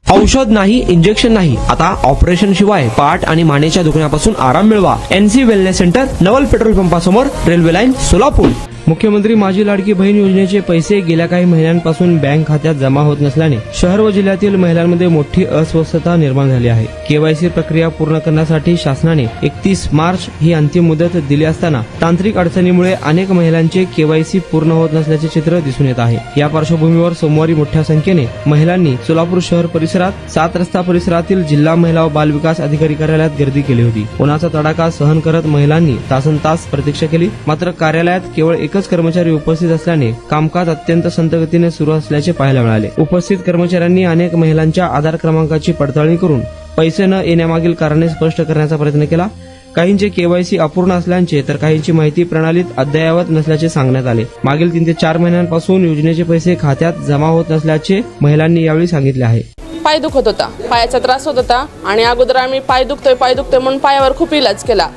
औषध नाही, इंजेक्शन नाही, आता ऑपरेशन शिवाय पाठ आणि मानेच्या दुखण्यापासून आराम मिळवा. NC वेलनेस सेंटर, नवल पेट्रोल पंपासमोर, रेल्वे लाईन, सोलापूर. मुख्यमंत्री माझी लाडकी बहीण योजनेचे पैसे गेल्या काही महिन्यांपासून बँक खात्यात जमा होत नसल्याने शहर व जिल्ह्यातील महिलांमध्ये मोठी अस्वस्थता निर्माण झाली आहे. केवायसी प्रक्रिया पूर्ण करण्यासाठी शासनाने 31 मार्च ही अंतिम मुदत दिली असताना तांत्रिक अडचणीमुळे अनेक महिलांचे केवायसी पूर्ण होत नसल्याचे चित्र दिसून येत आहे. या पार्श्वभूमीवर सोमवारी मोठ्या संख्येने महिलांनी सोलापूर शहर परिसरात 7 रस्ता परिसरातील जिल्हा महिला व बाल विकास अधिकारी कार्यालयात गर्दी केली होती. उन्हाचा तडाखा सहन करत महिलांनी तासनतास प्रतीक्षा केली. मात्र कार्यालयात केवळ एकच कर्मचारी उपस्थित असल्याने कामकाज अत्यंत संथगतीने सुरू असल्याचे पाहायला मिळाले. उपस्थित कर्मचाऱ्यांनी अनेक महिलांच्या आधार क्रमांकाची पडताळणी करून पैसे न येण्यामागील कारणे स्पष्ट करण्याचा प्रयत्न केला. काहींचे केवायसी अपूर्ण असल्याचे तर काहींची माहिती प्रणालीत अद्ययावत नसल्याचे सांगण्यात आले. मागील 3 ते 4 महिन्यांपासून योजनेचे पैसे खात्यात जमा होत नसल्याचे महिलांनी यावेळी सांगितले आहे. पाय दुखत होता, पायाचा त्रास होत होता आणि अगोदर आम्ही पाय दुखतोय म्हणून पायावर खूप इलाज केला.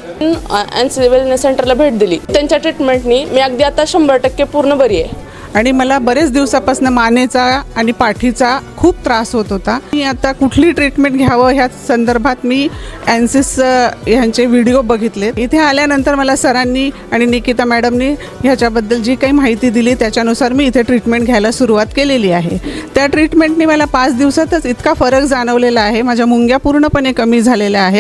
NC वेलनेस सेंटरला भेट दिली. त्यांच्या ट्रीटमेंटनी मी अगदी आता 100% पूर्ण बरी आहे. आणि मला बरेच दिवसापासून मानेचा आणि पाठीचा खूप त्रास होत होता. मी आता कुठली ट्रीटमेंट घ्यावं ह्या संदर्भात मी एनसिस ह्यांचे व्हिडिओ बघितले. इथे आल्यानंतर मला सरांनी आणि निकिता मॅडमनी ह्याच्याबद्दल जी काही माहिती दिली त्याच्यानुसार मी इथे ट्रीटमेंट घ्यायला सुरुवात केलेली आहे. त्या ट्रीटमेंटनी मला 5 दिवसातच इतका फरक जाणवलेला आहे. माझ्या मुंग्या पूर्णपणे कमी झालेल्या आहेत.